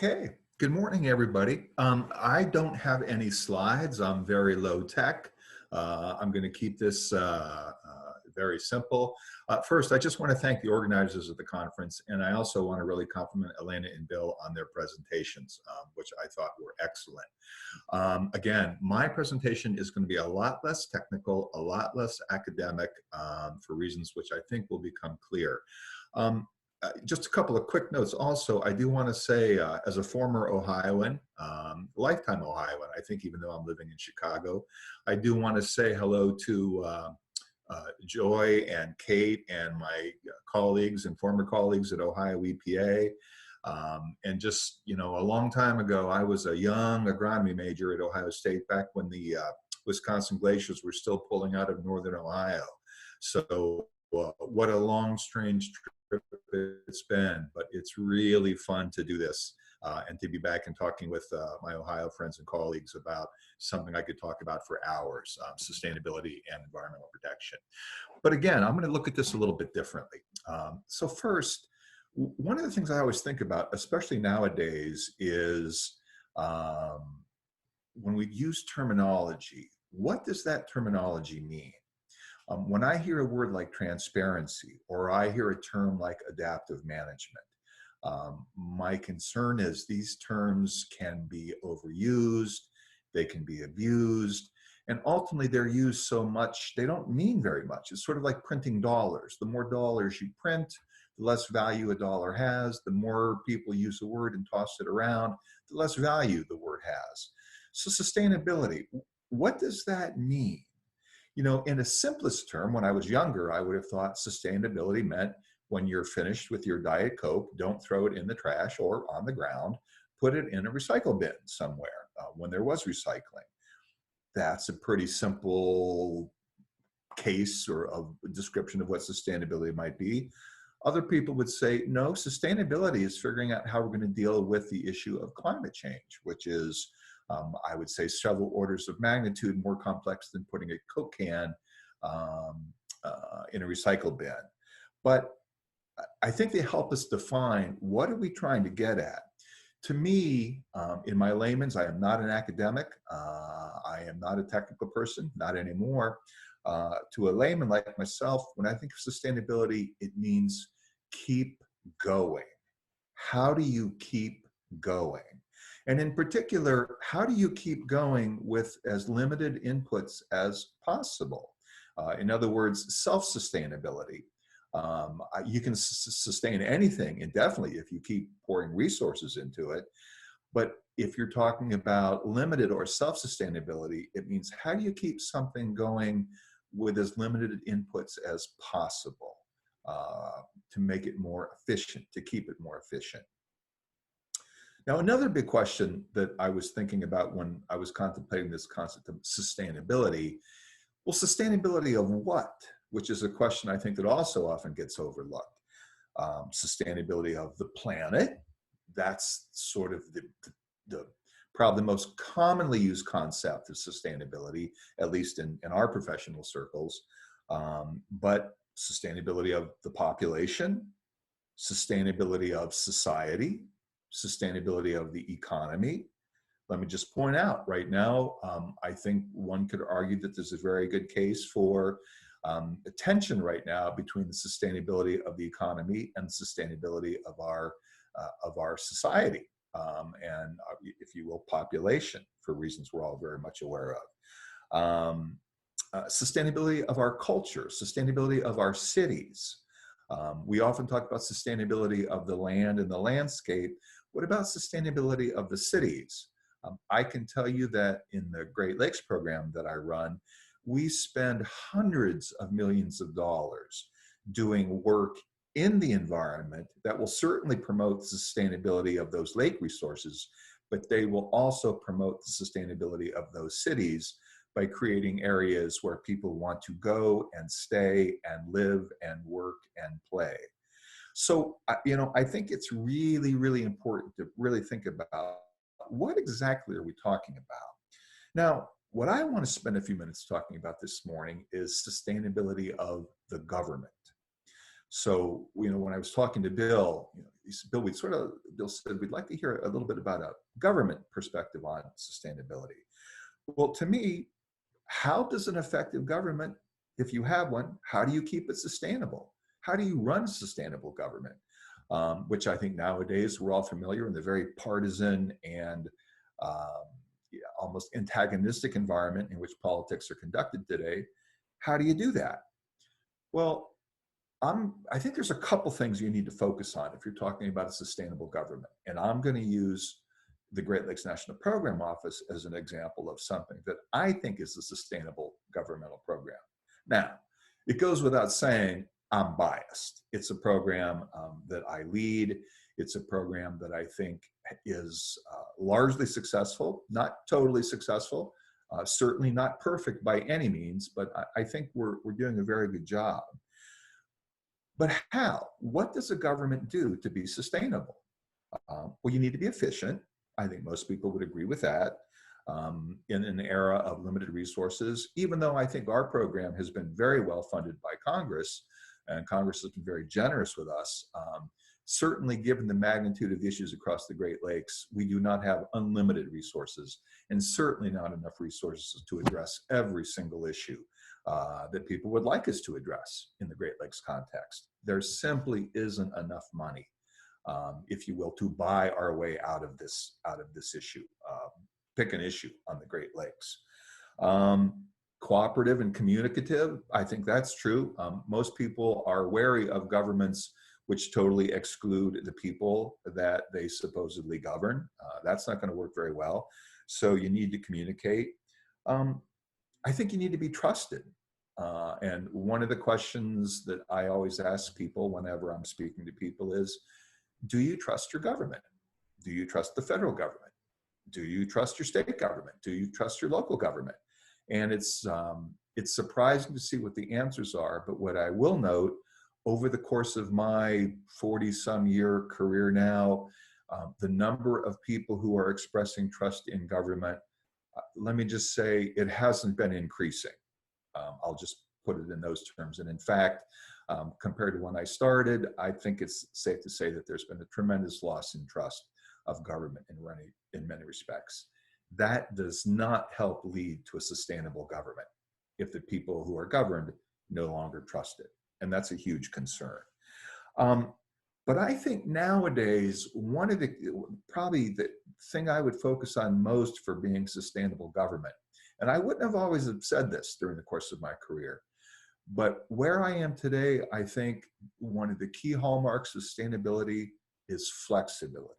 Okay, good morning, everybody. I don't have any slides. I'm very low tech. I'm going to keep this very simple. First, I just want to thank the organizers of the conference, and I also want to really compliment Elena and Bill on their presentations, which I thought were excellent. Again, my presentation is going to be a lot less technical, a lot less academic, for reasons which I think will become clear. Just a couple of quick notes. Also, I do want to say, as a former Ohioan, lifetime Ohioan, I think even though I'm living in Chicago, I do want to say hello to Joy and Kate and my colleagues and former colleagues at Ohio EPA. And just, a long time ago, I was a young agronomy major at Ohio State back when the Wisconsin glaciers were still pulling out of northern Ohio. So what a long, strange trip it's been, but it's really fun to do this and to be back and talking with my Ohio friends and colleagues about something I could talk about for hours, sustainability and environmental protection. But again, I'm going to look at this a little bit differently. So first, one of the things I always think about, especially nowadays, is when we use terminology, what does that terminology mean? When I hear a word like transparency, or I hear a term like adaptive management, my concern is these terms can be overused, they can be abused, and ultimately they're used so much, they don't mean very much. It's sort of like printing dollars. The more dollars you print, the less value a dollar has. The more people use a word and toss it around, the less value the word has. So sustainability, what does that mean? In a simplest term, when I was younger, I would have thought sustainability meant when you're finished with your Diet Coke, don't throw it in the trash or on the ground, put it in a recycle bin somewhere when there was recycling. That's a pretty simple case or a description of what sustainability might be. Other people would say, no, sustainability is figuring out how we're going to deal with the issue of climate change, which is I would say several orders of magnitude more complex than putting a Coke can in a recycle bin. But I think they help us define what are we trying to get at. To me, in my layman's, I am not an academic. I am not a technical person, not anymore. To a layman like myself, when I think of sustainability, it means keep going. How do you keep going? And in particular, how do you keep going with as limited inputs as possible? In other words, self-sustainability. You can sustain anything indefinitely if you keep pouring resources into it. But if you're talking about limited or self-sustainability, it means how do you keep something going with as limited inputs as possible to make it more efficient, to keep it more efficient. Now, another big question that I was thinking about when I was contemplating this concept of sustainability, well, sustainability of what? Which is a question I think that also often gets overlooked. Sustainability of the planet, that's sort of the probably the most commonly used concept of sustainability, at least in our professional circles. But sustainability of the population, sustainability of society, sustainability of the economy. Let me just point out right now, I think one could argue that there's a very good case for a tension right now between the sustainability of the economy and the sustainability of our society, and if you will, population, for reasons we're all very much aware of. Sustainability of our culture, sustainability of our cities. We often talk about sustainability of the land and the landscape. What about sustainability of the cities? I can tell you that in the Great Lakes program that I run, we spend hundreds of millions of dollars doing work in the environment that will certainly promote the sustainability of those lake resources, but they will also promote the sustainability of those cities by creating areas where people want to go and stay and live and work and play. So, I think it's really, really important to really think about what exactly are we talking about? Now, what I want to spend a few minutes talking about this morning is sustainability of the government. So, when I was talking to Bill, Bill, Bill said, we'd like to hear a little bit about a government perspective on sustainability. Well, to me, how does an effective government, if you have one, how do you keep it sustainable? How do you run sustainable government? Which I think nowadays we're all familiar in the very partisan and um, yeah, almost antagonistic environment in which politics are conducted today. How do you do that? Well, I think there's a couple things you need to focus on if you're talking about a sustainable government. And I'm going to use the Great Lakes National Program Office as an example of something that I think is a sustainable governmental program. Now, it goes without saying, I'm biased. It's a program that I lead. It's a program that I think is largely successful, not totally successful, certainly not perfect by any means, but I think we're doing a very good job. But how? What does a government do to be sustainable? Well, you need to be efficient. I think most people would agree with that. In an era of limited resources, even though I think our program has been very well funded by Congress, and Congress has been very generous with us, certainly given the magnitude of the issues across the Great Lakes, we do not have unlimited resources, and certainly not enough resources to address every single issue that people would like us to address in the Great Lakes context. There simply isn't enough money, if you will, to buy our way out of this issue. Pick an issue on the Great Lakes. Cooperative and communicative, I think that's true. Most people are wary of governments which totally exclude the people that they supposedly govern. That's not going to work very well. So you need to communicate. I think you need to be trusted. And one of the questions that I always ask people whenever I'm speaking to people is, do you trust your government? Do you trust the federal government? Do you trust your state government? Do you trust your local government? And it's surprising to see what the answers are. But what I will note, over the course of my 40-some year career now, the number of people who are expressing trust in government, let me just say, it hasn't been increasing. I'll just put it in those terms. And in fact, compared to when I started, I think it's safe to say that there's been a tremendous loss in trust of government in many respects. That does not help lead to a sustainable government if the people who are governed no longer trust it. And that's a huge concern. But I think nowadays, probably the thing I would focus on most for being sustainable government, and I wouldn't have always have said this during the course of my career, but where I am today, I think one of the key hallmarks of sustainability is flexibility.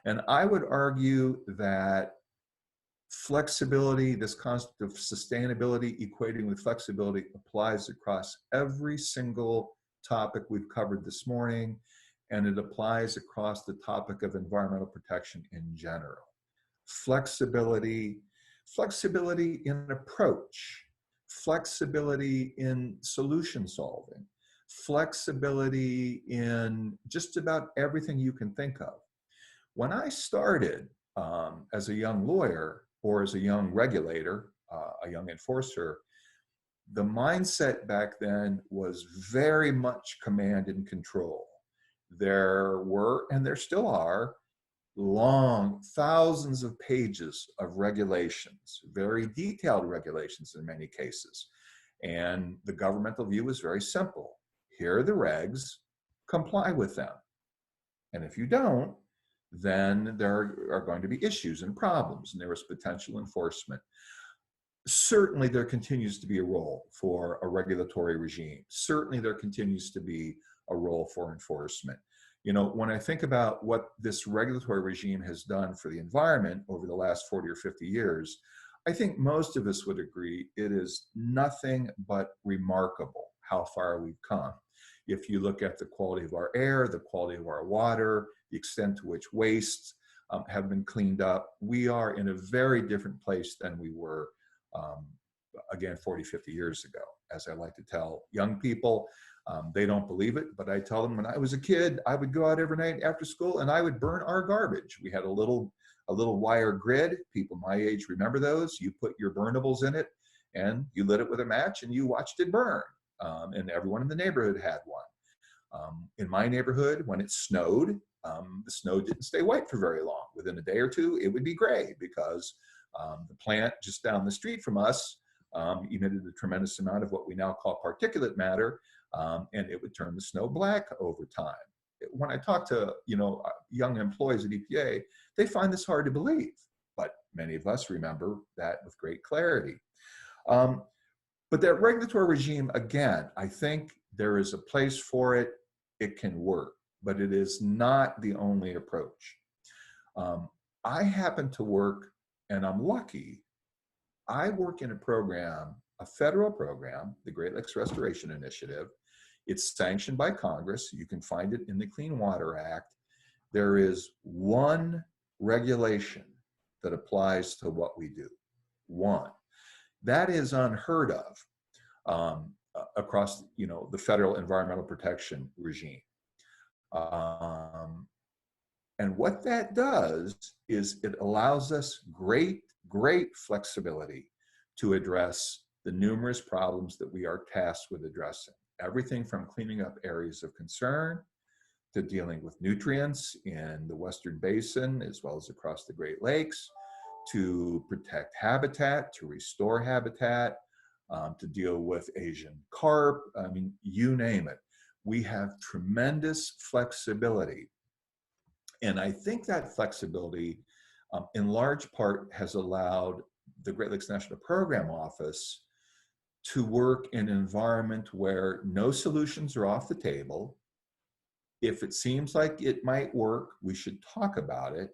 And I would argue that flexibility, this concept of sustainability equating with flexibility, applies across every single topic we've covered this morning, and it applies across the topic of environmental protection in general. Flexibility in approach, flexibility in solution solving, flexibility in just about everything you can think of. When I started as a young lawyer or as a young regulator, a young enforcer, the mindset back then was very much command and control. There were, and there still are, long, thousands of pages of regulations, very detailed regulations in many cases. And the governmental view is very simple. Here are the regs, comply with them. And if you don't, then there are going to be issues and problems, and there is potential enforcement. Certainly, there continues to be a role for a regulatory regime. Certainly, there continues to be a role for enforcement. You know, when I think about what this regulatory regime has done for the environment over the last 40 or 50 years, I think most of us would agree it is nothing but remarkable how far we've come. If you look at the quality of our air, the quality of our water, the extent to which wastes have been cleaned up, we are in a very different place than we were, again, 40, 50 years ago. As I like to tell young people, they don't believe it, but I tell them when I was a kid, I would go out every night after school and I would burn our garbage. We had a little wire grid. People my age remember those. You put your burnables in it and you lit it with a match and you watched it burn. And everyone in the neighborhood had one. In my neighborhood, when it snowed, the snow didn't stay white for very long. Within a day or two, it would be gray because the plant just down the street from us emitted a tremendous amount of what we now call particulate matter, and it would turn the snow black over time. When I talk to young employees at EPA, they find this hard to believe, but many of us remember that with great clarity. But that regulatory regime, again, I think there is a place for it. It can work, but it is not the only approach. I happen to work, and I'm lucky, I work in a program, a federal program, the Great Lakes Restoration Initiative. It's sanctioned by Congress. You can find it in the Clean Water Act. There is one regulation that applies to what we do. One. That is unheard of across the federal environmental protection regime. And what that does is it allows us great flexibility to address the numerous problems that we are tasked with addressing. Everything from cleaning up areas of concern to dealing with nutrients in the Western Basin as well as across the Great Lakes, to protect habitat, to restore habitat, to deal with Asian carp. I mean, you name it. We have tremendous flexibility. And I think that flexibility, in large part, has allowed the Great Lakes National Program Office to work in an environment where no solutions are off the table. If it seems like it might work, we should talk about it.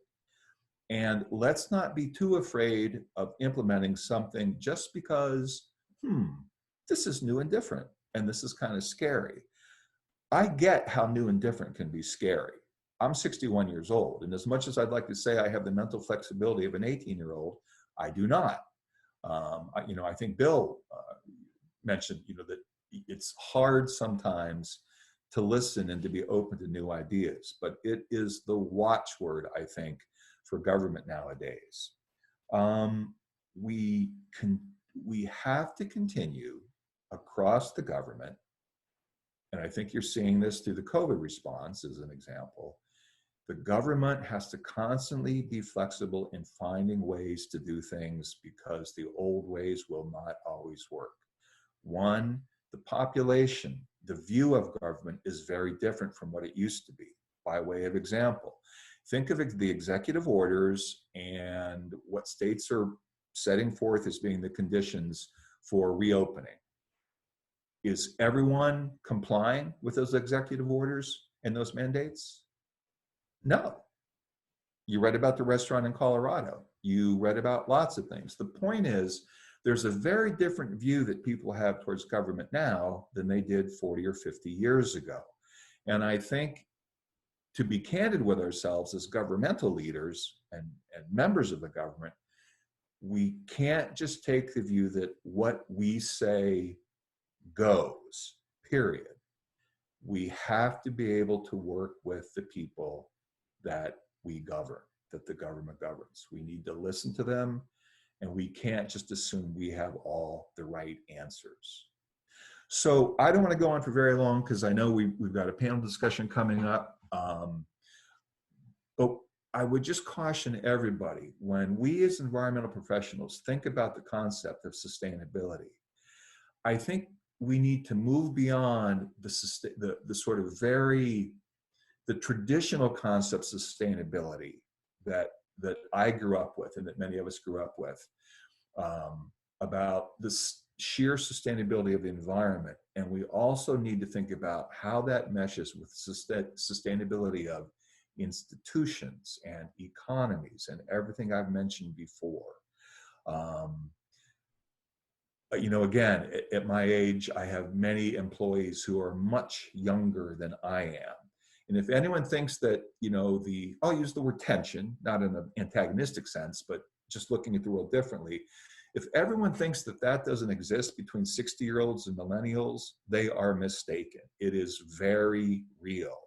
And let's not be too afraid of implementing something just because, this is new and different, and this is kind of scary. I get how new and different can be scary. I'm 61 years old, and as much as I'd like to say I have the mental flexibility of an 18-year-old, I do not. I think Bill mentioned, that it's hard sometimes to listen and to be open to new ideas, but it is the watchword, I think, for government nowadays. We have to continue across the government, and I think you're seeing this through the COVID response as an example. The government has to constantly be flexible in finding ways to do things because the old ways will not always work. One, the population, the view of government is very different from what it used to be. By way of example, think of the executive orders and what states are setting forth as being the conditions for reopening. Is everyone complying with those executive orders and those mandates? No. You read about the restaurant in Colorado. You read about lots of things. The point is, there's a very different view that people have towards government now than they did 40 or 50 years ago. And I think, to be candid with ourselves as governmental leaders and members of the government, we can't just take the view that what we say goes, period. We have to be able to work with the people that we govern, that the government governs. We need to listen to them, and we can't just assume we have all the right answers. So I don't want to go on for very long because I know we've got a panel discussion coming up. But I would just caution everybody, when we as environmental professionals think about the concept of sustainability, I think we need to move beyond the sort of the traditional concepts of sustainability that I grew up with and that many of us grew up with, about this sheer sustainability of the environment. And we also need to think about how that meshes with sustainability of institutions and economies and everything I've mentioned before. Again, at my age, I have many employees who are much younger than I am. And if anyone thinks that, I'll use the word tension, not in an antagonistic sense, but just looking at the world differently. If everyone thinks that that doesn't exist between 60-year-olds and millennials, they are mistaken. It is very real.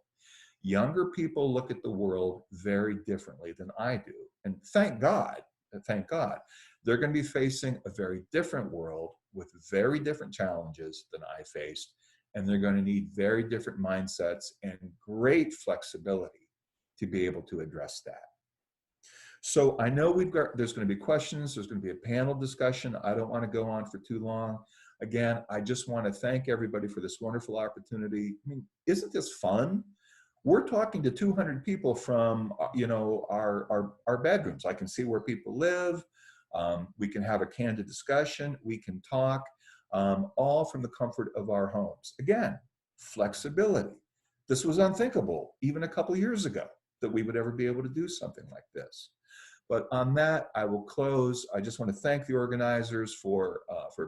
Younger people look at the world very differently than I do. And thank God, they're going to be facing a very different world with very different challenges than I faced. And they're going to need very different mindsets and great flexibility to be able to address that. So I know there's going to be questions, there's going to be a panel discussion. I don't want to go on for too long. Again, I just want to thank everybody for this wonderful opportunity. I mean, isn't this fun? We're talking to 200 people from, our bedrooms. I can see where people live. We can have a candid discussion. We can talk, all from the comfort of our homes. Again, flexibility. This was unthinkable even a couple years ago that we would ever be able to do something like this. But on that, I will close. I just want to thank the organizers for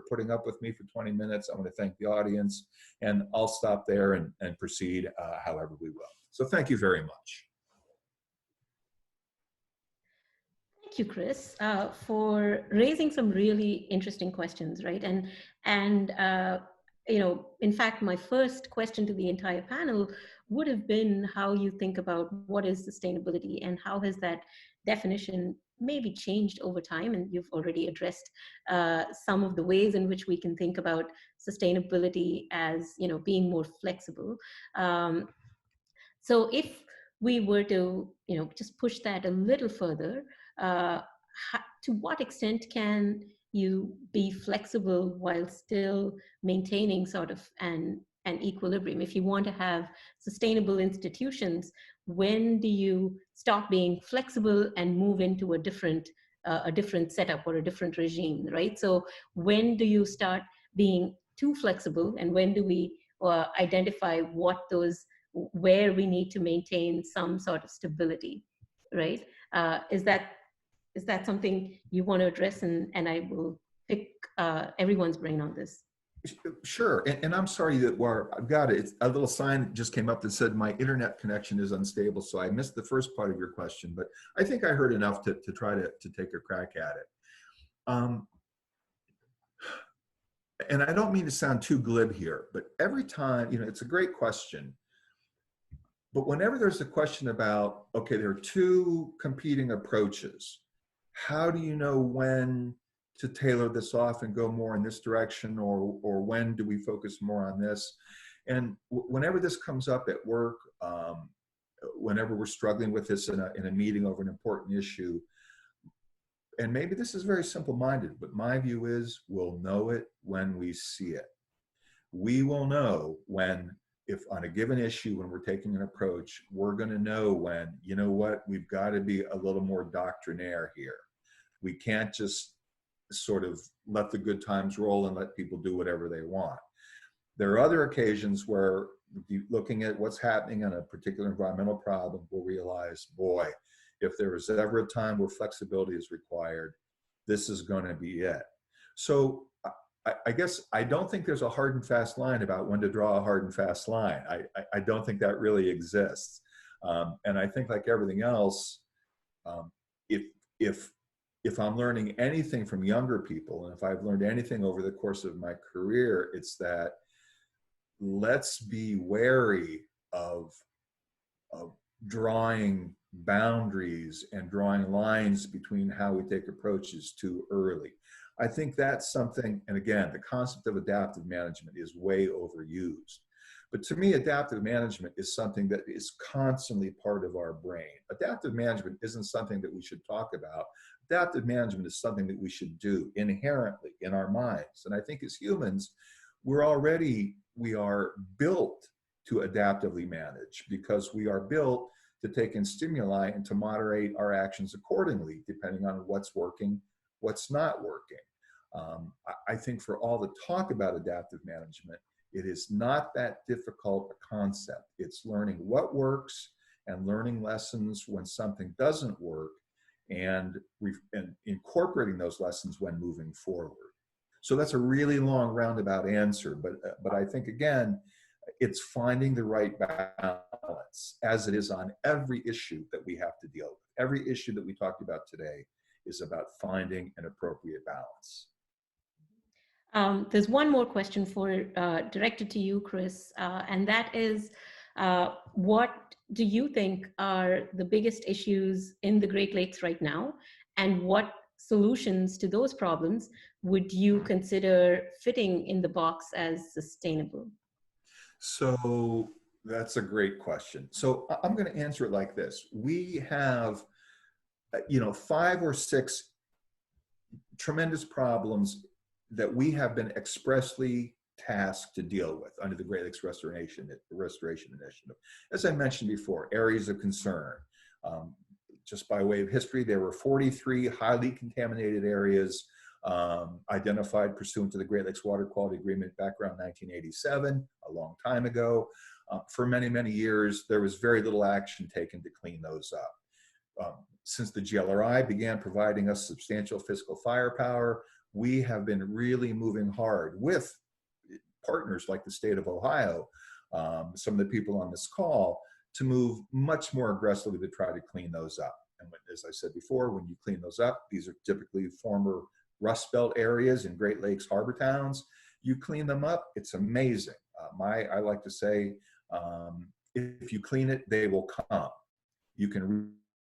putting up with me for 20 minutes. I want to thank the audience, and I'll stop there and proceed however we will. So thank you very much. Thank you, Chris, for raising some really interesting questions, right? And in fact, my first question to the entire panel would have been how you think about what is sustainability and how has that definition maybe changed over time. And you've already addressed some of the ways in which we can think about sustainability as, being more flexible. So if we were to, just push that a little further, to what extent can you be flexible while still maintaining sort of an equilibrium? If you want to have sustainable institutions, when do you stop being flexible and move into a different setup or a different regime, right? So when do you start being too flexible, and when do we identify where we need to maintain some sort of stability, right? Is that something you want to address? And I will pick everyone's brain on this. Sure, and I'm sorry that I've got it. A little sign just came up that said my internet connection is unstable, so I missed the first part of your question, but I think I heard enough to try to take a crack at it. And I don't mean to sound too glib here, but every time, it's a great question. But whenever there's a question about, okay, there are two competing approaches, how do you know when to tailor this off and go more in this direction, or when do we focus more on this? And whenever this comes up at work, whenever we're struggling with this in a meeting over an important issue, and maybe this is very simple-minded, but my view is we'll know it when we see it. We will know if on a given issue, when we're taking an approach, we're going to know when, we've got to be a little more doctrinaire here. We can't just sort of let the good times roll and let people do whatever they want. There are other occasions where, looking at what's happening on a particular environmental problem, we'll realize, boy, if there was ever a time where flexibility is required, this is going to be it. So I guess I don't think there's a hard and fast line about when to draw a hard and fast line. I don't think that really exists. And I think, like everything else, if I'm learning anything from younger people, and if I've learned anything over the course of my career, it's that let's be wary of drawing boundaries and drawing lines between how we take approaches too early. I think that's something, and again, the concept of adaptive management is way overused. But to me, adaptive management is something that is constantly part of our brain. Adaptive management isn't something that we should talk about. Adaptive management is something that we should do inherently in our minds. And I think as humans, we are built to adaptively manage, because we are built to take in stimuli and to moderate our actions accordingly, depending on what's working, what's not working. I think for all the talk about adaptive management, it is not that difficult a concept. It's learning what works and learning lessons when something doesn't work, and incorporating those lessons when moving forward. So that's a really long roundabout answer, but I think, again, it's finding the right balance, as it is on every issue that we have to deal with. Every issue that we talked about today is about finding an appropriate balance. There's one more question directed to you, Chris, and that is, what do you think are the biggest issues in the Great Lakes right now, and what solutions to those problems would you consider fitting in the box as sustainable? So That's a great question. So I'm going to answer it like this. We have, you know, 5 or 6 tremendous problems that we have been expressly tasked to deal with under the Great Lakes Restoration Initiative. As I mentioned before, areas of concern. Um, just by way of history, there were 43 highly contaminated areas identified pursuant to the Great Lakes Water Quality Agreement back around 1987, a long time ago. For many, many years, there was very little action taken to clean those up. Since the GLRI began providing us substantial fiscal firepower, we have been really moving hard with partners like the state of Ohio, some of the people on this call, to move much more aggressively to try to clean those up. And when, as I said before, when you clean those up, these are typically former Rust Belt areas in Great Lakes harbor towns. You clean them up, it's amazing. I like to say, if you clean it, they will come. You can